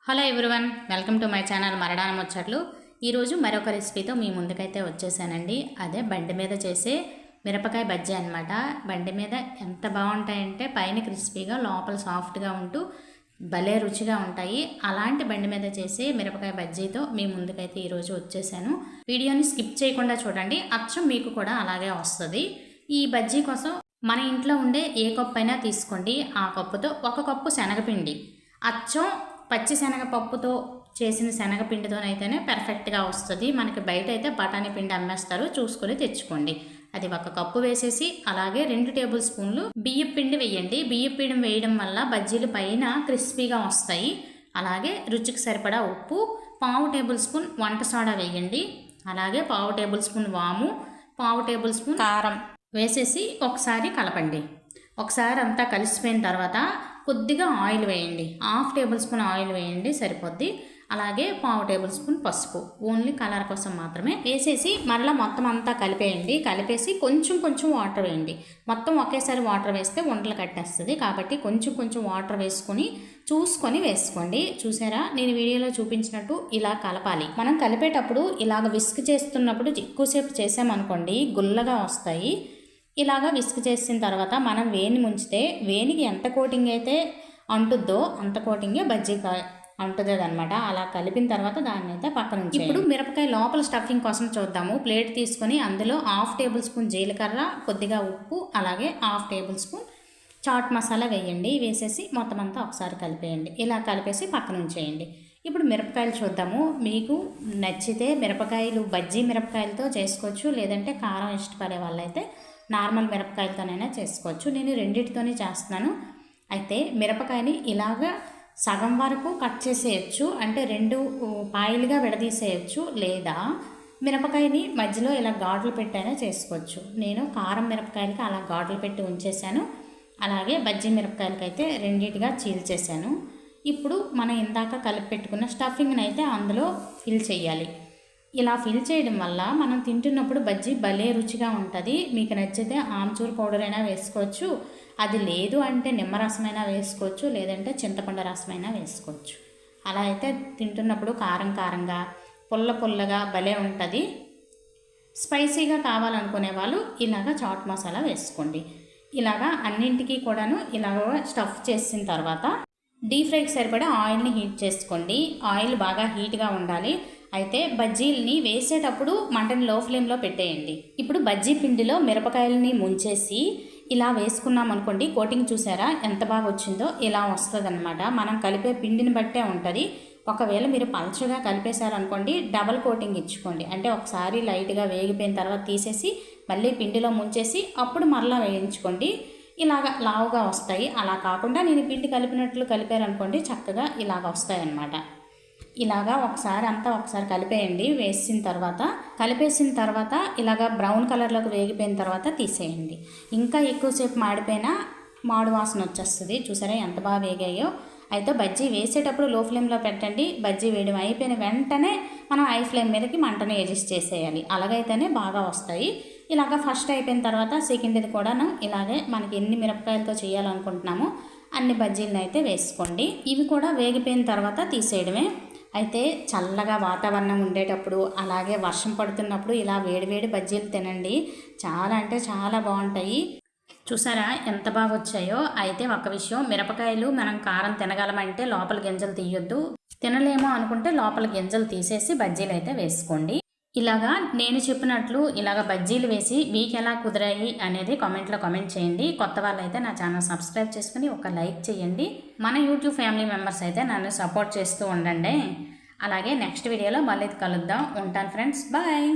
Hello everyone, welcome to my channel Maradana ముచ్చట్లు. ఈరోజు మరొక రెసిపీతో మీ ముందుకైతే వచ్చేసానండి. అదే బండి మీద చేసే మిరపకాయ బజ్జీ అనమాట. బండి మీద ఎంత బాగుంటాయంటే పైన క్రిస్పీగా లోపల సాఫ్ట్గా ఉంటూ భలే రుచిగా ఉంటాయి. అలాంటి బండి మీద చేసే మిరపకాయ బజ్జీతో మీ ముందుకైతే ఈరోజు వచ్చేసాను. వీడియోని స్కిప్ చేయకుండా చూడండి, అచ్చం మీకు కూడా అలాగే వస్తుంది. ఈ బజ్జీ కోసం మన ఇంట్లో ఉండే ఏ కప్పు అయినా తీసుకోండి. ఆ కప్పుతో ఒక కప్పు శనగపిండి, అచ్చం పచ్చి శనగపప్పుతో చేసిన శనగపిండితోనైతేనే పర్ఫెక్ట్గా వస్తుంది. మనకి బయట అయితే బఠానీ పిండి అమ్మేస్తారు, చూసుకొని తెచ్చుకోండి. అది ఒక కప్పు వేసేసి అలాగే 2 టేబుల్ స్పూన్లు బియ్యం పిండి వేయండి. బియ్యం పిండి వేయడం వల్ల బజ్జీలు పైన క్రిస్పీగా వస్తాయి. అలాగే రుచికి సరిపడా ఉప్పు, 1/2 టేబుల్ స్పూన్ వంట సోడా వేయండి. అలాగే 1/2 టేబుల్ స్పూన్ వాము, 1/2 టేబుల్ స్పూన్ కారం వేసేసి ఒకసారి కలపండి. ఒకసారి అంతా కలిసిపోయిన తర్వాత కొద్దిగా ఆయిల్ వేయండి. 1/2 టేబుల్ స్పూన్ ఆయిల్ వేయండి, సరిపోద్ది. అలాగే 1/2 టేబుల్ స్పూన్ పసుపు, ఓన్లీ కలర్ కోసం మాత్రమే వేసేసి మరలా మొత్తం అంతా కలిపేయండి. కలిపేసి కొంచెం కొంచెం వాటర్ వేయండి. మొత్తం ఒకేసారి వాటర్ వేస్తే వంటలు కట్టేస్తుంది. కాబట్టి కొంచెం కొంచెం వాటర్ వేసుకొని చూసుకొని వేసుకోండి. చూసారా, నేను వీడియోలో చూపించినట్టు ఇలా కలపాలి. మనం కలిపేటప్పుడు ఇలాగ విస్క్ చేస్తున్నప్పుడు ఎక్కువసేపు చేసామనుకోండి గుల్లగా వస్తాయి. ఇలాగా విస్క్ చేసిన తర్వాత మనం వేని ముంచితే వేనికి ఎంత కోటింగ్ అయితే అంటుద్దో అంత కోటింగే బజ్జీ అంటుంది అనమాట. అలా కలిపిన తర్వాత దాన్ని అయితే పక్కన నుంచి ఇప్పుడు మిరపకాయ లోపల స్టఫింగ్ కోసం చూద్దాము. ప్లేట్ తీసుకొని అందులో 1/2 టేబుల్ స్పూన్ జీలకర్ర, కొద్దిగా ఉప్పు, అలాగే 1/2 టేబుల్ స్పూన్ చాట్ మసాలా వేయండి. వేసేసి మొత్తం అంతా ఒకసారి కలిపేయండి. ఇలా కలిపేసి పక్కన ఉంచేయండి. ఇప్పుడు మిరపకాయలు చూద్దాము. మీకు నచ్చితే మిరపకాయలు బజ్జీ మిరపకాయలతో చేసుకోవచ్చు, లేదంటే కారం ఇష్టపడే వాళ్ళైతే నార్మల్ మిరపకాయలతోనైనా చేసుకోవచ్చు. నేను రెండింటితోనే చేస్తున్నాను. అయితే మిరపకాయని ఇలాగా సగం వరకు కట్ చేసేయచ్చు, అంటే 2 పాయలుగా విడదీసేయచ్చు, లేదా మిరపకాయని మధ్యలో ఇలా ఘాట్లు పెట్టైనా చేసుకోవచ్చు. నేను కారం మిరపకాయలకి అలా ఘాట్లు పెట్టి ఉంచేసాను. అలాగే బజ్జీ మిరపకాయలకి అయితే రెండింటిగా చీల్చేసాను. ఇప్పుడు మనం ఇందాక కలిపి పెట్టుకున్న స్టఫింగ్ని అయితే అందులో ఫిల్ చేయాలి. ఇలా ఫిల్ చేయడం వల్ల మనం తింటున్నప్పుడు బజ్జీ భలే రుచిగా ఉంటుంది. మీకు నచ్చితే ఆమ్చూర్ పౌడర్ అయినా వేసుకోవచ్చు, అది లేదు అంటే నిమ్మరసమైనా వేసుకోవచ్చు, లేదంటే చింతపండు రసమైనా వేసుకోవచ్చు. అలా అయితే తింటున్నప్పుడు కారం కారంగా పుల్ల పుల్లగా భలే ఉంటుంది. స్పైసీగా కావాలనుకునే వాళ్ళు ఇలాగ చాట్ మసాలా వేసుకోండి. ఇలాగా అన్నింటికి కూడాను ఇలాగ స్టఫ్ చేసిన తర్వాత డీప్ ఫ్రైకి సరిపడా ఆయిల్ని హీట్ చేసుకోండి. ఆయిల్ బాగా హీట్గా ఉండాలి. అయితే బజ్జీలని వేసేటప్పుడు మంటని లో ఫ్లేమ్లో పెట్టేయండి. ఇప్పుడు బజ్జీ పిండిలో మిరపకాయలని ముంచేసి ఇలా వేసుకున్నాం అనుకోండి, కోటింగ్ చూసారా ఎంత బాగా వచ్చిందో. ఇలా వస్తుంది అనమాట. మనం కలిపే పిండిని బట్టే ఉంటుంది. ఒకవేళ మీరు పల్చగా కలిపేశారనుకోండి, డబల్ కోటింగ్ ఇచ్చుకోండి. అంటే ఒకసారి లైట్గా వేగిపోయిన తర్వాత తీసేసి మళ్ళీ పిండిలో ముంచేసి అప్పుడు మరలా వేయించుకోండి. ఇలాగ లావుగా వస్తాయి. అలా కాకుండా నేను పిండి కలిపినట్లు కలిపారనుకోండి, చక్కగా ఇలాగ వస్తాయి అన్నమాట. ఇలాగా ఒకసారి కలిపేయండి. కలిపేసిన తర్వాత ఇలాగ బ్రౌన్ కలర్లోకి వేగిపోయిన తర్వాత తీసేయండి. ఇంకా ఎక్కువసేపు మాడిపోయినా మాడు వాసన వచ్చేస్తుంది. చూసారా ఎంత బాగా వేగాయో. అయితే బజ్జీ వేసేటప్పుడు లో ఫ్లేమ్లో పెట్టండి. బజ్జీ వేయడం అయిపోయిన వెంటనే మనం హై ఫ్లేమ్ మీదకి మంటను అడ్జస్ట్ చేసేయాలి. అలాగైతేనే బాగా వస్తాయి. ఇలాగ ఫస్ట్ అయిపోయిన తర్వాత సెకండ్ది కూడాను ఇలాగే మనకి ఎన్ని మిరపకాయలతో చేయాలనుకుంటున్నామో అన్ని బజ్జీలను అయితే వేసుకోండి. ఇవి కూడా వేగిపోయిన తర్వాత తీసేయడమే. అయితే చల్లగా వాతావరణం ఉండేటప్పుడు, అలాగే వర్షం పడుతున్నప్పుడు ఇలా వేడివేడి బజ్జీలు తినండి. చాలా అంటే చాలా బాగుంటాయి. చూసారా ఎంత బాగా వచ్చాయో. అయితే ఒక విషయం, మిరపకాయలు మనం కారం తినగలమంటే లోపల గింజలు తీయొద్దు. తినలేమో అనుకుంటే లోపల గింజలు తీసేసి బజ్జీలు అయితే వేసుకోండి. ఇలాగా నేను చెప్పినట్లు ఇలాగ బజ్జీలు వేసి మీకు ఎలా కుదిరాయి అనేది కామెంట్లో కామెంట్ చేయండి. కొత్త వాళ్ళైతే నా ఛానల్ సబ్స్క్రైబ్ చేసుకుని ఒక లైక్ చేయండి. మన యూట్యూబ్ ఫ్యామిలీ మెంబర్స్ అయితే నన్ను సపోర్ట్ చేస్తూ ఉండండి. అలాగే నెక్స్ట్ వీడియోలో మళ్ళీ కలుద్దాం. ఉంటాను ఫ్రెండ్స్, బాయ్.